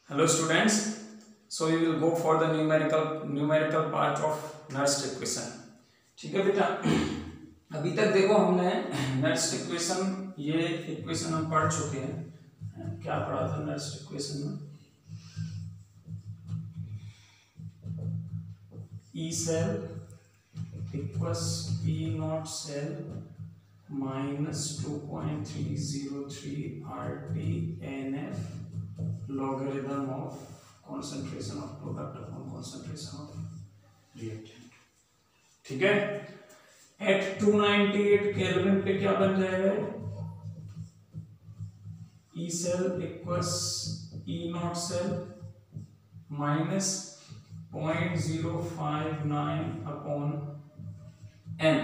Hello students, so we will go for the numerical part of Nernst equation. ठीक है बेटा, अभी तक देखो हमने Nernst equation ये इक्वेशन हम पढ़ चुके हैं। क्या पढ़ा था Nernst equation में? E cell equals E naught cell minus 2.303 RT NF logarithm of concentration of product upon concentration of reactant। ठीक है, एट 298 केल्विन पे क्या बन जाएगा? E cell equals E naught cell minus 0.059 upon n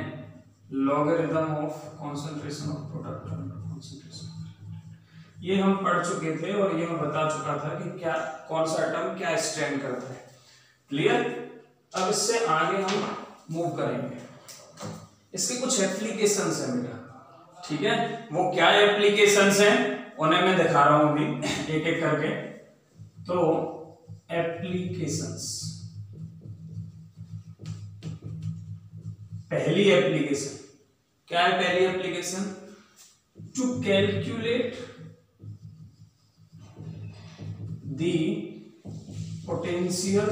logarithm of concentration of product upon concentration। ये हम पढ़ चुके थे और ये मैं बता चुका था कि क्या कौन सा टर्म क्या स्टैंड करता है। क्लियर? अब इससे आगे हम मूव करेंगे। इसके कुछ एप्लीकेशंस हैं बेटा, ठीक है? वो क्या एप्लीकेशंस हैं उन्हें मैं दिखा रहा हूं अभी एक एक करके। तो एप्लीकेशंस, पहली एप्लीकेशन क्या है? पहली application to calculate the potential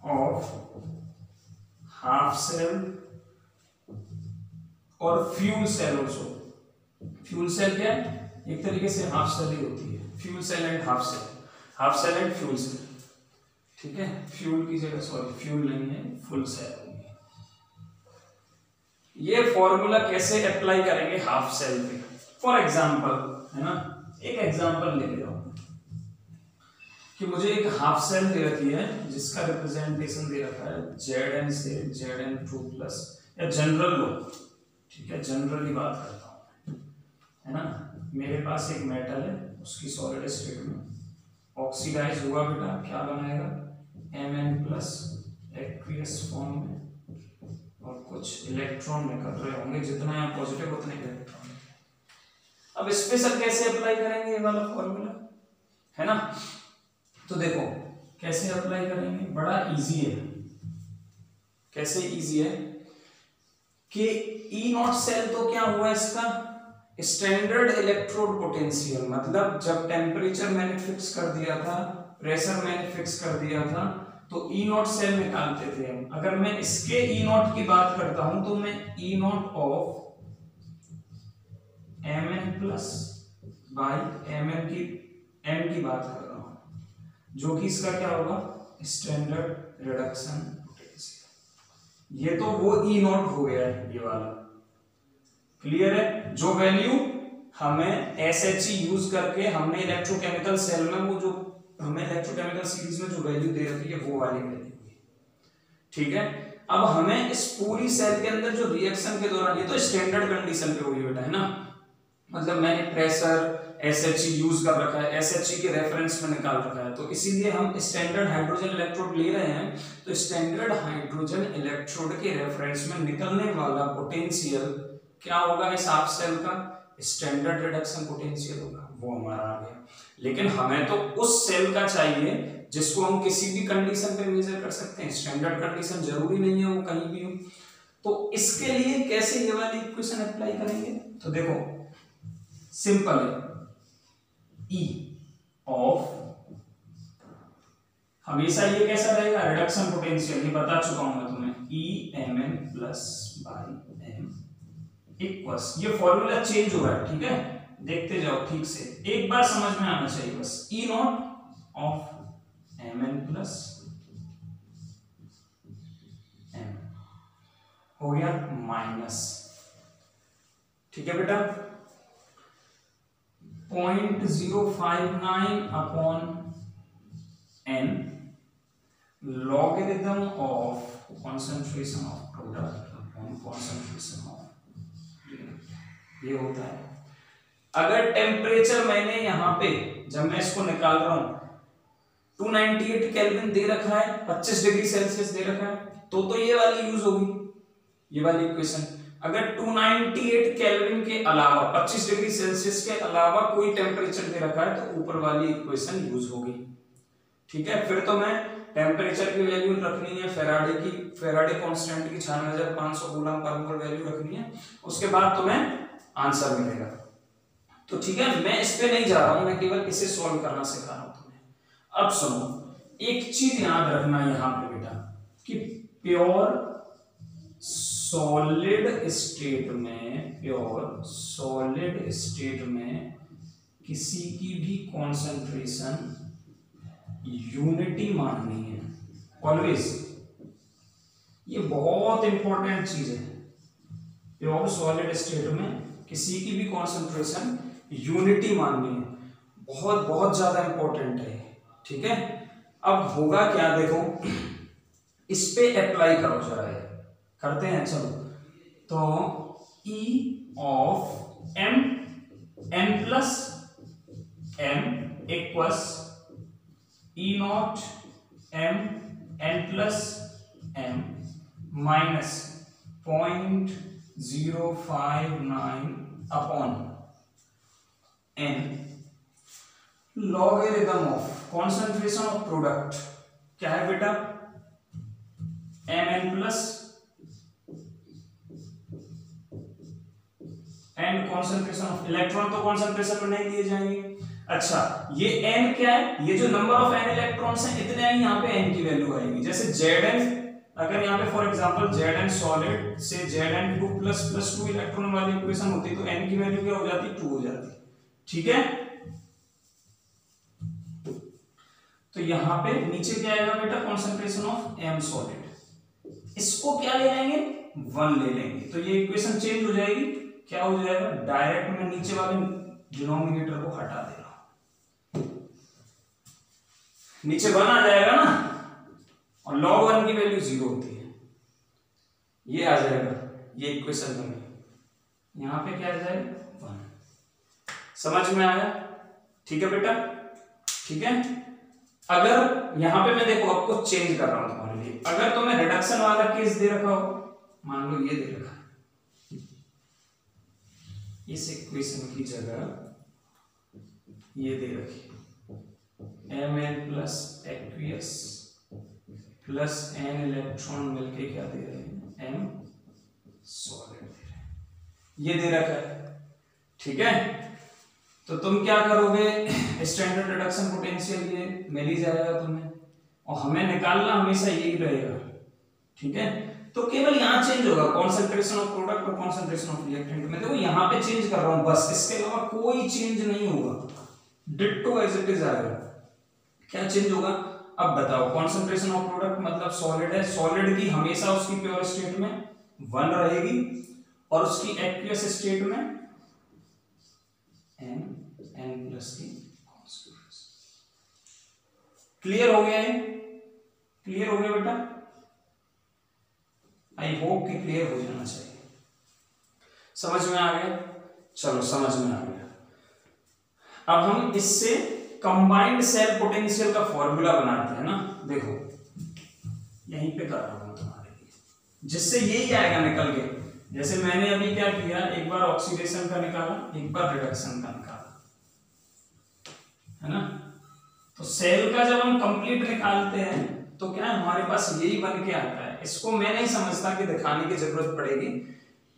of half cell और fuel cell also. Fuel cell क्या है? एक तरीके से हाफ सेल ही होती है। Fuel cell and half cell, half cell and fuel cell, ठीक है? फ्यूल की जगह सॉरी फ्यूल नहीं है, फुल सेल होगी। ये फॉर्मूला कैसे अप्लाई करेंगे हाफ सेल पे? फॉर एग्जांपल, है ना, एक एग्जांपल ले रहा हूं कि मुझे एक हाफ सेल दे रखी है जिसका रिप्रेजेंटेशन दे रखा है Zn से Zn2 प्लस, या जनरल लो, ठीक है? जनरली बात करता हूं, है ना। मेरे पास एक मेटल है, उसकी सॉलिड स्टेट में ऑक्सीडाइज हुआ बेटा, क्या बनाएगा? Mn प्लस एक्वियस फॉर्म में, और कुछ इलेक्ट्रॉन निकल रहे होंगे, जितना यहाँ पॉजिटिव उतने इलेक्ट्रॉन। अब स्पेशल कैसे अप्लाई करेंगे ये वाला फॉर्मूला, है ना? तो देखो कैसे अप्लाई करेंगे, बड़ा इजी है। कैसे इजी है कि ई नॉट सेल तो क्या हुआ इसका स्टैंडर्ड इलेक्ट्रोड पोटेंशियल, मतलब जब टेम्परेचर मैंने फिक्स कर दिया था, प्रेशर मैंने फिक्स कर दिया था, तो ई नॉट सेल निकालते थे हम। अगर मैं इसके ई नॉट की बात करता हूं तो मैं E naught of Mn plus by Mn की n की बात कर रहा हूं, जो कि इसका क्या होगा? Standard reduction potential. ये तो वो ई नॉट हो गया है ये वाला। क्लियर है? जो वैल्यू हमें SHE यूज करके हमने इलेक्ट्रोकेमिकल सेल में, वो जो हमें इलेक्ट्रोकेमिकल सीरीज में जो वैल्यू दे रखी है वो वाली वैल्यू, ठीक है? अब हमें इस पूरी सेल के अंदर जो रिएक्शन के दौरान, ये तो स्टैंडर्ड कंडीशन पे हुई बेटा, है ना, मतलब मैंने प्रेशर SHE यूज कर रखा है, SHE के रेफरेंस में निकाल रखा है, तो इसीलिए हम स्टैंडर्ड हाइड्रोजन इलेक्ट्रोड ले रहे हैं। तो स्टैंडर्ड हाइड्रोजन इलेक्ट्रोड के रेफरेंस में निकलने वाला पोटेंशियल क्या होगा? इस हाफ सेल का स्टैंडर्ड रिडक्शन पोटेंशियल होगा, वो हमारा आ गया। लेकिन हमें तो उस सेल का चाहिए जिसको हम किसी भी कंडीशन पे मेजर कर सकते हैं। स्टैंडर्ड कंडीशन जरूरी नहीं है वो कहीं भी हो। तो इसके लिए कैसे ये वाली इक्वेशन अप्लाई करेंगे? तो देखो सिंपल है, E ऑफ, हमेशा ये कैसा रहेगा? रिडक्शन पोटेंशियल, ये बता चुका हूं मैं तुम्हें, Emn plus by m equals, ये फॉर्मूला चेंज हो रहा है, ठीक है? देखते जाओ ठीक से, एक बार समझ में आना चाहिए बस। E not of Mn plus m हो गया माइनस, ठीक है बेटा, 0.059 upon n logarithm of concentration of product upon concentration of, ये होता है। अगर टेम्परेचर मैंने यहां पे, जब मैं इसको निकाल रहा हूं, 298 केल्विन दे रखा है, 25 डिग्री सेल्सियस दे रखा है, तो ये वाली यूज होगी, ये वाली इक्वेशन। अगर 298 केल्विन के अलावा 25 डिग्री सेल्सियस के अलावा कोई टेम्परेचर दे रखा है तो ऊपर वाली इक्वेशन यूज होगी। ठीक है, फिर तो मैं टेम्परेचर की वैल्यू रखनी है, फेराडे कांस्टेंट की 96,500 कूलम पर मोल वैल्यू रखनी है, उसके बाद तुम्हें आंसर मिलेगा। तो ठीक है, मैं इस पे नहीं जा रहा हूं, मैं केवल इसे सॉल्व करना सिखा रहा हूं तुम्हें। अब सुनो, एक चीज याद रखना यहां पे बेटा कि प्योर सॉलिड स्टेट में किसी की भी कॉन्सेंट्रेशन यूनिटी माननी है ऑलवेज। ये बहुत इंपॉर्टेंट चीज है। प्योर सॉलिड स्टेट में किसी की भी कॉन्सेंट्रेशन यूनिटी माननी है, बहुत बहुत ज्यादा इंपॉर्टेंट है। ठीक है, अब होगा क्या देखो, इस पे अप्लाई करो जरा, ये करते हैं। चलो, तो E of m plus m equals E not m n plus m minus 0.059 upon n logarithm of concentration of product क्या है बेटा, mn plus n concentration of electron, तो कॉन्सेंट्रेशन में नहीं दिए जाएंगे। अच्छा, ये n क्या है, ये जो नंबर ऑफ n इलेक्ट्रॉन्स हैं इतने ही यहाँ पे n की वैल्यू आएगी। जैसे Zn, अगर यहाँ पे फॉर एग्जांपल Zn सॉलिड से Zn2 प्लस 2 इलेक्ट्रॉन वाली इक्वेशन होती तो n की वैल्यू क्या हो जाती, 2 हो जाती। ठीक है, तो यहाँ पे नीचे क्या आएगा बेटा, कॉन्सेंट्रेशन ऑफ m सॉलिड, इसको क्या ले लेंगे, 1 ले लेंगे, तो ये इक्वेशन चेंज हो जाएगी। क्या हो जाएगा, डायरेक्ट में नीचे वाले डिनोमिनेटर को हटा दे रहा हूं, नीचे 1 आ जाएगा ना, और log 1 की वैल्यू 0 होती है, ये आ जाएगा, ये इक्वेशन बनी। यहां पे क्या आ जाएगा, 1। समझ में आया? ठीक है बेटा, ठीक है। अगर यहां पे मैं देखो आपको चेंज कर रहा हूं तुम्हारे लिए, अगर तुम्हें रिडक्शन वाला केस दे रखा हो, मान लो ये दे रखा है, इस इक्वेशन की जगह ये दे रखी mn plus aqueous plus n electron मिलके क्या दे रहे हैं, m सॉलिड दे रहे हैं, ये दे रखा है। ठीक है, तो तुम क्या करोगे, स्टैंडर्ड रिडक्शन पोटेंशियल ये मिल ही जाएगा तुम्हें, और हमें निकालना हमेशा यही रहेगा। ठीक है, तो केवल यहां चेंज होगा कॉन्सेंट्रेशन ऑफ प्रोडक्ट और कॉन्सेंट्रेशन ऑफ रिएक्टेंट में, देखो यहां पे चेंज कर रहा हूं बस, इसके अलावा कोई चेंज नहीं होगा, डिट्टो एज इट इज आएगा। क्या चेंज होगा, अब बताओ, कॉन्सेंट्रेशन ऑफ प्रोडक्ट मतलब सॉलिड है, सॉलिड की हमेशा उसकी प्योर स्टेट में 1 रहेगी, और उसकी एक्वियस स्टेट में n प्लस की कॉन्सेंट्रेशन। क्लियर हो गया है? क्लियर हो गया बेटा? आई होप कि क्लियर हो जाना चाहिए। समझ में आ गया? चलो, समझ में आ गया। अब हम इससे कंबाइंड सेल पोटेंशियल का फॉर्मूला बनाते हैं ना, देखो यहीं पे कर रहा हूं तुम्हारे लिए, जिससे यही आएगा निकल के। जैसे मैंने अभी क्या किया, एक बार ऑक्सीडेशन का निकाला, एक बार रिडक्शन का निकाला, है ना। तो सेल का जब हम कंप्लीट निकालते हैं तो क्या हमारे पास यही बन के आता है। इसको मैं नहीं समझता कि दिखाने की जरूरत पड़ेगी,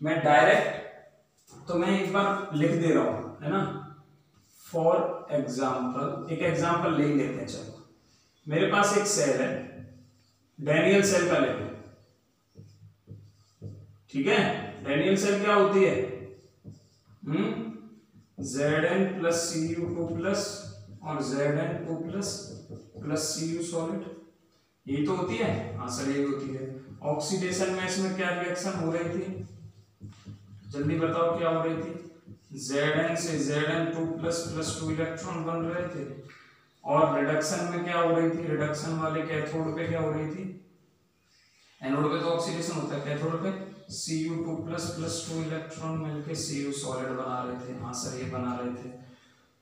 मैं डायरेक्ट तो मैं एक बार लिख दे रहा हूं, है ना। फॉर एग्जाम्पल, एक एग्जाम्पल ले लेते हैं। चलो, मेरे पास एक सेल है, डैनियल सेल का ले लो। ठीक है, डैनियल सेल क्या होती है, Zn प्लस Cu2 प्लस और Zn2 प्लस Cu सॉलिड, यही तो होती है। हाँ सर, यही होती है। ऑक्सीडेशन में इसमें क्या रिएक्शन हो रही थी, जल्दी बताओ क्या हो रही थी। Zn से Zn2 प्लस 2 इलेक्ट्रॉन बन रहे थे, और रिडक्शन में क्या हो रही थी, रिडक्शन वाले कैथोड पे क्या हो रही थी, एनोड पे तो ऑक्सीडेशन होता है, कैथोड पे Cu2 प्लस 2 इलेक्ट्रॉन मिलके Cu सॉलिड बना रहे थे। हाँ सर, ये बना रहे थे।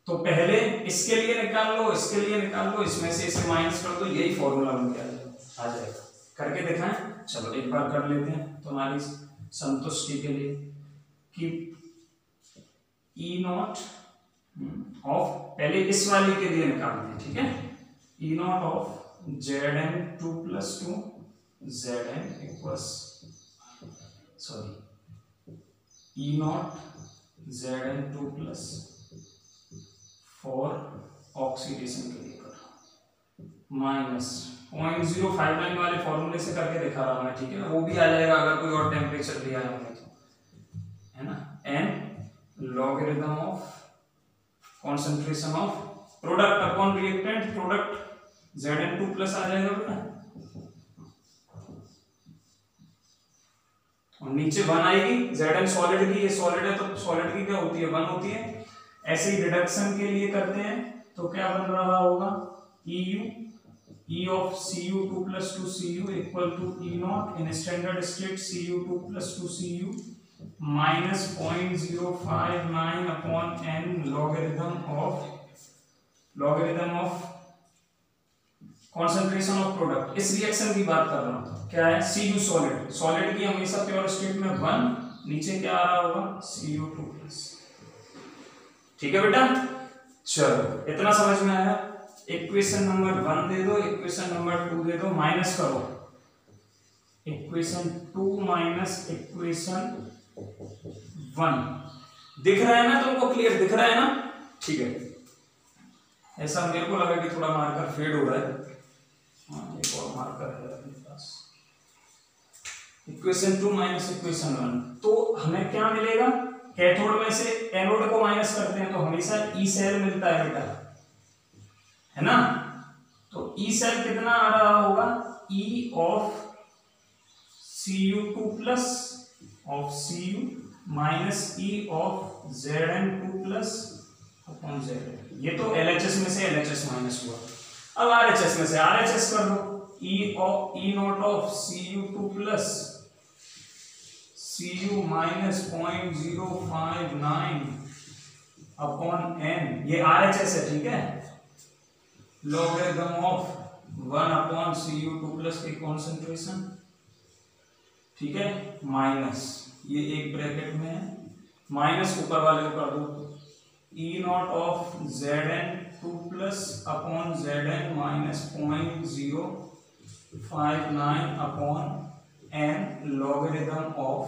तो पहले इसके लिए निकाल लो, इसके लिए निकाल लो, इसमें से इसे माइनस कर दो, यही फॉर्मूला बन के आ जाएगा। करके दिखाएं? चलो एक बार कर लेते हैं। तुम्हारी संतुष्टि के लिए कि ई नॉट ऑफ, पहले इस वाली के लिए निकालते हैं, ठीक है, E naught of Zn2 + 2 Zn equals, sorry, E naught Zn2 + 4 oxidation के लिए कर रहा हूं, माइनस 0.059 वाले फॉर्मूले से करके दिखा रहा हूं मैं, ठीक है ना, वो भी आ जाएगा अगर कोई और टेम्परेचर दिया है हमें तो, है ना, n logarithm of concentration of product upon reactant, product Zn2 plus आ जाएगा बेटा, और नीचे 1 आएगी, Zn सॉलिड की, ये सॉलिड है तो सॉलिड की क्या होती है, 1 होती है। ऐसे ही रिडक्शन के लिए करते हैं तो क्या बन रहा होगा, EU E of Cu2 + 2Cu equal to E naught in standard state Cu2 + 2Cu minus 0.059 upon n logarithm of concentration of product। इस रिएक्शन की बात कर रहा हूं, क्या है, Cu सॉलिड, सॉलिड की हमेशा प्योर स्टेट में 1, नीचे क्या आ रहा होगा, Cu2+, ठीक है बेटा। चलो इतना समझ में आया। इक्वेशन नंबर 1 दे दो, इक्वेशन नंबर 2 दे दो, माइनस करो, इक्वेशन 2 माइनस इक्वेशन 1, दिख रहा है ना तुमको, क्लियर दिख रहा है ना, ठीक है। ऐसा मेरे को लगा कि थोड़ा मार्कर फेड हो रहा है, हाँ एक और मार्कर है अपने पास। इक्वेशन 2 माइनस इक्वेशन 1, तो हमें क्या मिलेगा, कैथोड में से एनोड को माइनस करते हैं तो हमेशा ई सेल मिलता है बेटा, है ना, तो ई सेल कितना आ रहा होगा, ई of Cu2 of Cu minus E of Zn2 अपॉन Zn, ये तो LHS में से LHS माइनस हुआ, अब RHS में से RHS कर दो, E naught of Cu2 Cu minus 0.059 upon n, ये RHS है, ठीक है, लॉगरिथम ऑफ 1 अपॉन Cu2 की कॉन्सेंट्रेशन, ठीक है, माइनस ये एक ब्रैकेट में है, माइनस ऊपर वाले को कर दो, ई नॉट ऑफ Zn2 अपॉन Zn minus 0.059 upon n logarithm of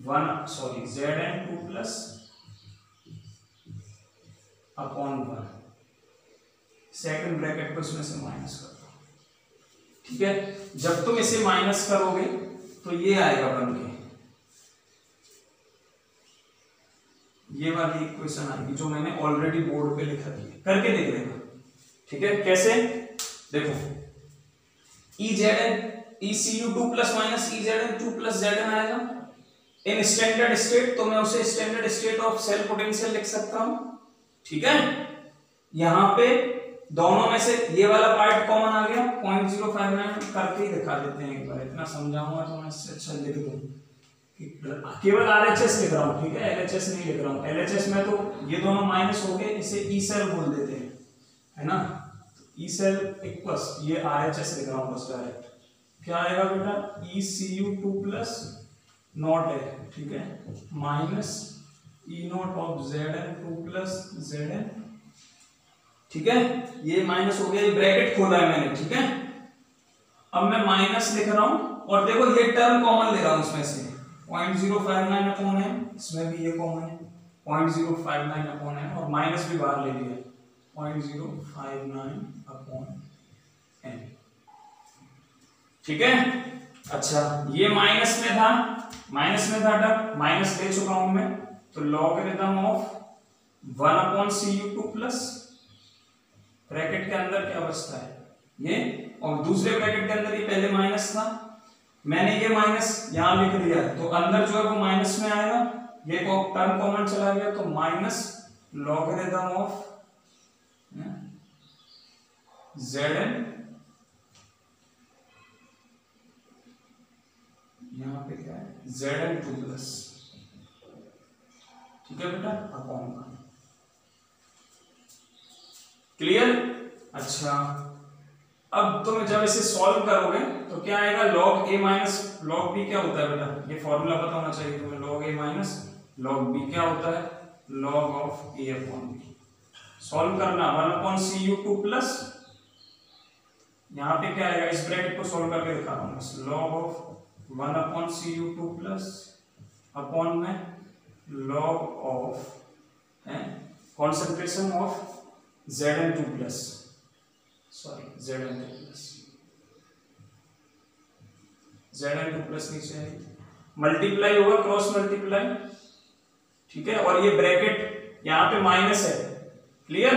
1, sorry, Zn2 upon 1, second bracket को इसमें से माइनस कर दो, ठीक है। जब तुम इसे माइनस करोगे तो ये आएगा बन के, ये वाली इक्वेशन आएगी जो मैंने ऑलरेडी बोर्ड पे लिखा दी है, करके देख लेना, ठीक है। कैसे, देखो, Cu2 माइनस Zn2 Zn आएगा इन स्टैंडर्ड स्टेट, तो मैं उसे standard state of cell potential लिख सकता हूं, ठीक है। यहां पे दोनों में से ये वाला पार्ट कॉमन आ गया, 0.059 करके ही दिखा देते हैं एक बार, इतना समझाऊंगा तो मैं इससे अच्छा लिख दूं, केवल RHS लिख रहा हूं, ठीक है, LHS नहीं लिख रहा हूं। LHS में तो ये दोनों माइनस हो गए, इसे ई सेल बोल देते हैं, है ना, ई सेल इक्वल्स, ये RHS लिख रहा हूं बस डायरेक्ट, क्या आएगा बेटा, Cu2 नॉट है, ठीक है, minus E naught of Zn2 Zn, ठीक है, ये माइनस हो गया, ये ब्रैकेट खोला है मैंने, ठीक है। अब मैं माइनस लिख रहा हूं और देखो ये टर्म कॉमन ले रहा हूं इसमें से, 0.059 अपॉन है, इसमें भी ये कॉमन है, 0.059 अपॉन है, और माइनस भी बाहर ले लिया, 0.059 अपॉन n, ठीक है। अच्छा, ये माइनस में था टर्म, माइनस ले चुका हूं मैं, तो logarithm of 1 upon Cu2 bracket के अंदर क्या बचता है ये, और दूसरे ब्रैकेट के अंदर ये पहले माइनस था, मैंने ये माइनस यहां लिख दिया, तो अंदर जो है वो माइनस में आएगा, ये टर्म कॉमन चला गया, तो माइनस लॉगरिथम ऑफ Zn, यहां पे क्या है, Zn2 ठीक है बेटा, अपॉन 1, क्लियर। अच्छा, अब तुम जब इसे सॉल्व करोगे तो क्या आएगा, log a minus log b क्या होता है बेटा, ये फॉर्मूला पता होना चाहिए तुम्हें। log a minus log b क्या होता है, log of a upon b। Solve करना 1/cu2 प्लस, यहाँ पे क्या आएगा, इस ब्रैकेट को सॉल्व करके दिखा रहा हूँ, log of 1/cu2 plus upon में log of concentration of Zn2 plus, sorry Zn2 plus, Zn2 plus नीचे है, मल्टीप्लाई होगा, क्रॉस मल्टीप्लाई, ठीक है। और ये ब्रैकेट यहाँ पे माइनस है, क्लियर,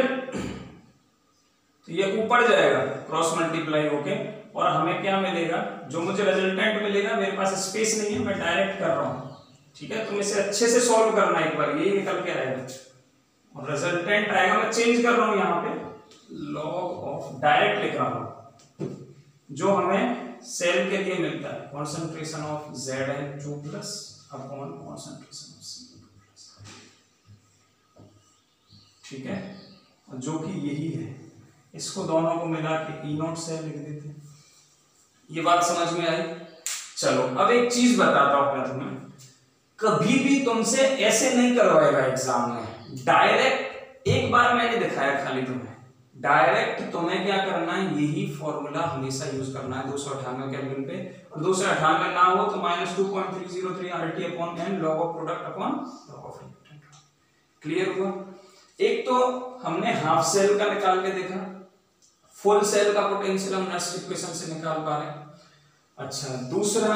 तो ये ऊपर जाएगा क्रॉस मल्टीप्लाई होके, और हमें क्या मिलेगा, जो मुझे रिजल्टेंट मिलेगा, मेरे पास स्पेस नहीं है, मैं डायरेक्ट कर रहा हूँ, ठीक है। तुम इसे अच्छे से सॉल्व करना एक बार, यही निकल के आएगा और रिजल्टेंट आएगा। मैं चेंज कर रहा हूं यहाँ पे, log ऑफ डायरेक्ट लिख रहा हूं, जो हमें सेल के लिए मिलता है, concentration of Zn2 plus upon concentration of Cn2 plus, ठीक है, और जो कि यही है। इसको दोनों को मिला के E0 सेल लिख देते हैं। ये बात समझ में आई। चलो अब एक चीज बताता हूं मैं तुम्हें, कभी भी तुमसे ऐसे नहीं करवाएगा एग्जाम में, डायरेक्ट एक बार मैंने दिखाया खाली तुम्हें, डायरेक्ट तुम्हें क्या करना है, यही फॉर्मूला हमेशा यूज करना है 298 केल्विन पे, और 298 ना हो तो -2.303 RT upon n log of product upon log of reactant. Clear हुआ। एक तो हमने हाफ सेल का निकाल के देखा, फुल सेल का पोटेंशियल हम नेक्स्ट इक्वेशन से निकाल पा रहे हैं। अच्छा, दूसरा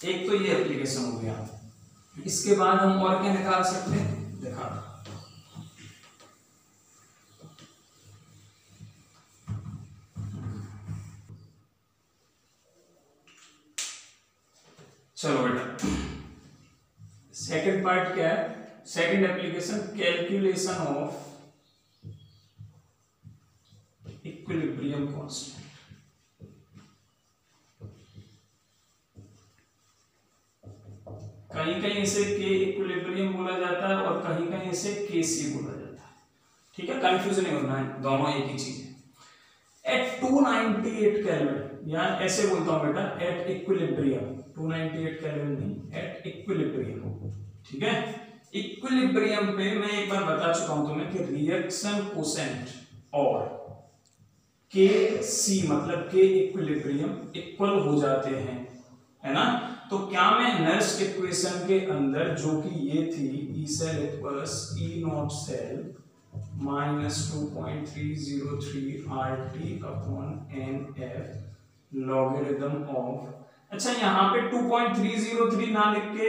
एक तो ये एप्लीकेशन हो गया, इसके बाद हम और क्या निकाल सकते हैं, दिखा। चलो बेटा, सेकंड पार्ट क्या है, second application, calculation of equilibrium constant. कहीं कहीं इसे के इक्विलिब्रियम बोला जाता है और कहीं कहीं इसे के सी बोला जाता है, ठीक है, कंफ्यूज नहीं होना है, दोनों एक ही चीज है। एट 298 केल्विन, या ऐसे बोलता हूं बेटा, एट इक्विलिब्रियम, 298 केल्विन नहीं, एट इक्विलिब्रियम, ठीक है। इक्विलिब्रियम पे मैं एक बार बता चुका हूं तुम्हें कि रिएक्शन कोसेंट और के सी मतलब के इक्विलिब्रियम इक्वल हो जाते हैं, है ना। तो क्या मैं नेक्स्ट इक्वेशन के अंदर, जो कि ये थी, E cell equals E naught cell minus 2.303 RT upon NF logarithm of, अच्छा यहाँ पे 2.303 ना लिख के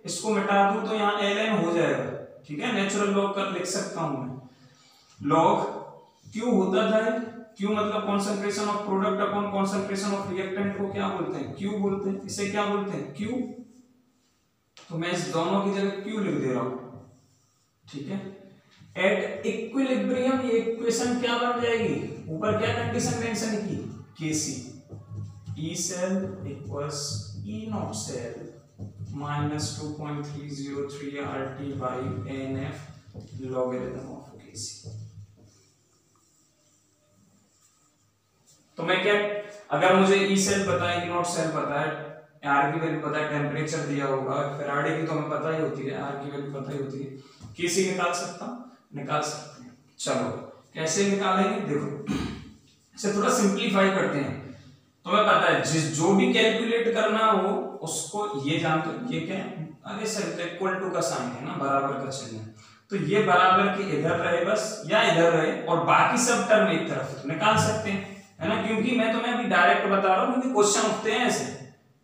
इसको मिटा दूं तो यहाँ ln हो जाएगा, ठीक है, नेचुरल लॉग कर लिख सकता हूं मैं। लॉग क्यू होता था, क्यू मतलब concentration of product upon concentration of reactant को क्या बोलते हैं, क्यू बोलते हैं, इसे क्या बोलते हैं, क्यू। तो मैं इस दोनों की जगह क्यू लिख दे रहा हूं, ठीक है। एट इक्विलिब्रियम ये इक्वेशन क्या बन जाएगी, ऊपर क्या कंडीशन मेंशन की, KC, E cell equals E naught cell minus 2.303 RT by NF logarithm of KC. तो मैं क्या, अगर मुझे ई सेल पता है, ई नॉट सेल पता है, आर की वैल्यू पता है, टेम्परेचर दिया होगा, फैराडे की तो हमें पता ही होती है, आर की वैल्यू पता ही होती है, केसी निकाल सकते हैं। चलो कैसे निकालेंगे, देखो इसे थोड़ा सिंपलीफाई करते हैं। तुम्हें पता है जिस जो भी कैलकुलेट करना हो उसको ये जानते हो, ये क्या है, अरे सर इक्वल टू का साइन है ना, बराबर का चिन्ह है, तो ये बराबर के इधर रहे बस, या इधर रहे, और बाकी सब टर्म एक तरफ निकाल सकते हैं, है ना, क्योंकि मैं तुम्हें अभी डायरेक्ट बता रहा हूँ, क्योंकि क्वेश्चन उठते हैं ऐसे,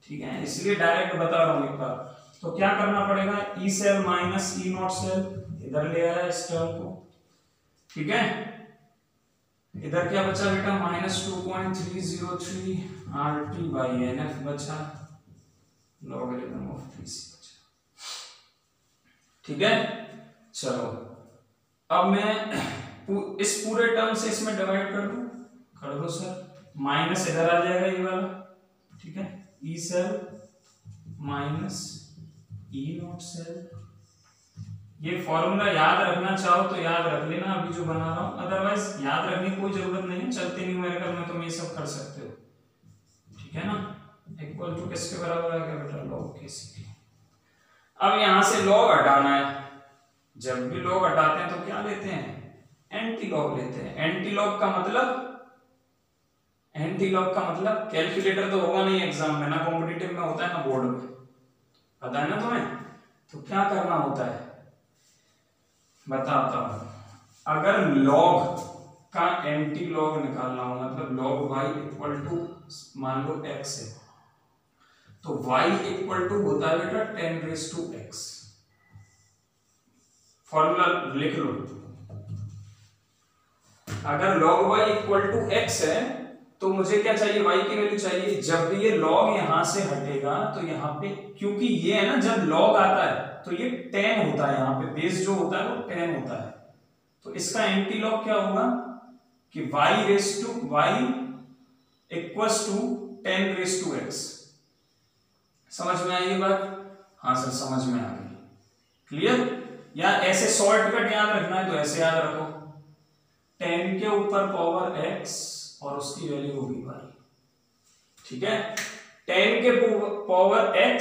ठीक है, इसलिए डायरेक्ट बता रहा हूँ एक बार। तो क्या करना पड़ेगा, E cell minus E naught cell इधर ले आया इस टर्म को, ठीक है, इधर क्या बचा बेटा, माइनस 2.303 RT बाई NF बचा, लॉगरिथम ऑफ केसी बचा, ठीक है। चलो अब मैं इस पूरे टर्म से इसमें डिवाइड कर दूं, कर दो सर, माइनस इधर आ जाएगा ये वाला, ठीक है, E cell minus E naught cell, ये फॉर्मूला याद रखना चाहो तो याद रख लेना अभी जो बना रहा हूं, अदरवाइज याद रखने की कोई जरूरत नहीं है, चलते न्यूमेरिकल में तुम ये सब कर सकते हो, ठीक है ना। इक्वल टू किसके बराबर आ गया बेटा, लॉग के सी। अब यहां से लॉग हटाना है, जब भी लॉग हटाते हैं तो क्या लेते हैं, एंटी लॉग लेते हैं। एंटी लॉग का मतलब, एंटी लॉग का मतलब कैलकुलेटर तो होगा नहीं एग्जाम में, ना कॉम्पिटिटिव में होता है ना बोर्ड में, पता है ना तुम्हें। तो क्या करना होता है बताता हूं। अगर लॉग का एंटी लॉग निकालना हो, मतलब लॉग y इक्वल टू मान लो x है, तो y इक्वल टू होता है बेटा 10⁻⁴x। फॉर्मूला लिख लो। अगर log y equal to x है तो मुझे क्या चाहिए, y की वैल्यू चाहिए। जब भी ये log यहां से हटेगा तो यहाँ पे, क्योंकि ये है ना, जब log आता है तो ये 10 होता है, यहाँ पे बेस जो होता है वो 10 होता है। तो इसका एंटी लॉग क्या होगा कि y इक्वल्स टू 10⁻⁴x। समझ में आई ये बात? हाँ सर समझ में आ गई, क्लियर। या ऐसे शॉर्टकट याद रखना है तो ऐसे याद रखो, 10 के ऊपर पावर x और उसकी वैल्यू होगी y, ठीक है। 10 के पावर x,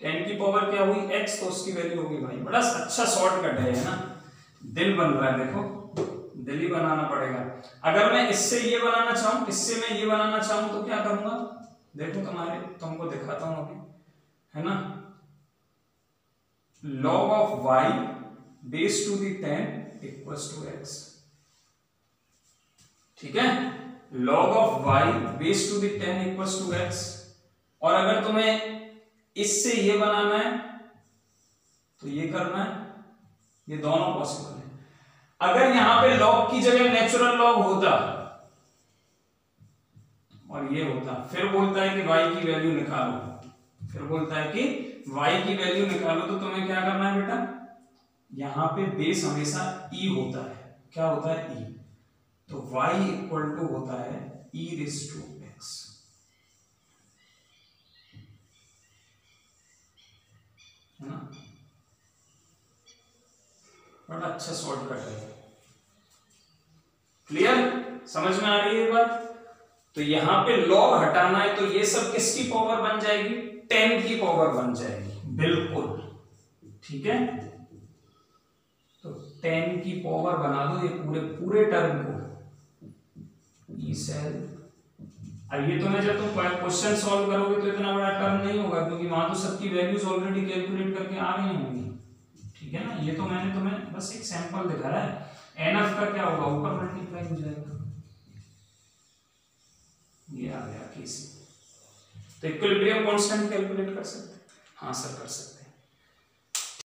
10 की पावर क्या हुई x, तो उसकी वैल्यू होगी y। बड़ा अच्छा शॉर्टकट है ना, दिल बन रहा है, देखो दिल ही बनाना पड़ेगा। अगर मैं इससे ये बनाना चाहूं, इससे मैं ये बनाना चाहूं तो क्या करूंगा, देखो तुमको दिखाता हूं अभी, है ना। log of y base to the 10 equals to x, ठीक है। log of y base to the 10 equals to x। और अगर तुम्हें इससे ये बनाना है तो ये करना है, ये दोनों पॉसिबल है। अगर यहां पे log की जगह नेचुरल log होता और ये होता, फिर बोलता है कि y की वैल्यू निकालो, फिर बोलता है कि y की वैल्यू निकालो, तो तुम्हें क्या करना है बेटा, यहां पे बेस हमेशा e होता है। क्या होता है e, तो y इक्वल टू होता है e⁻⁴x, है ना। बड़ा अच्छा शॉर्टकट है, क्लियर, समझ में आ रही है बात। तो यहां पे लॉग हटाना है तो ये सब किसकी पावर बन जाएगी, 10 की पावर बन जाएगी, बिल्कुल ठीक है। तो 10 की पावर बना दो ये पूरे टर्म को, ई सेल। अब ये तुम्हें जब तुम क्वेश्चन सॉल्व करोगे तो इतना बड़ा टर्म नहीं होगा, क्योंकि वहां तो सबकी वैल्यूज ऑलरेडी कैलकुलेट करके आ रही होंगी, ठीक है ना। ये तो मैंने तुम्हें बस एक सैंपल दिखाया है। एनएफ का क्या होगा, ऊपर मल्टीप्लाई हो जाएगा, ये आ गया केसी। तो इक्विलिब्रियम कांस्टेंट कैलकुलेट कर सकते हैं, हाँ सर कर सकते हैं।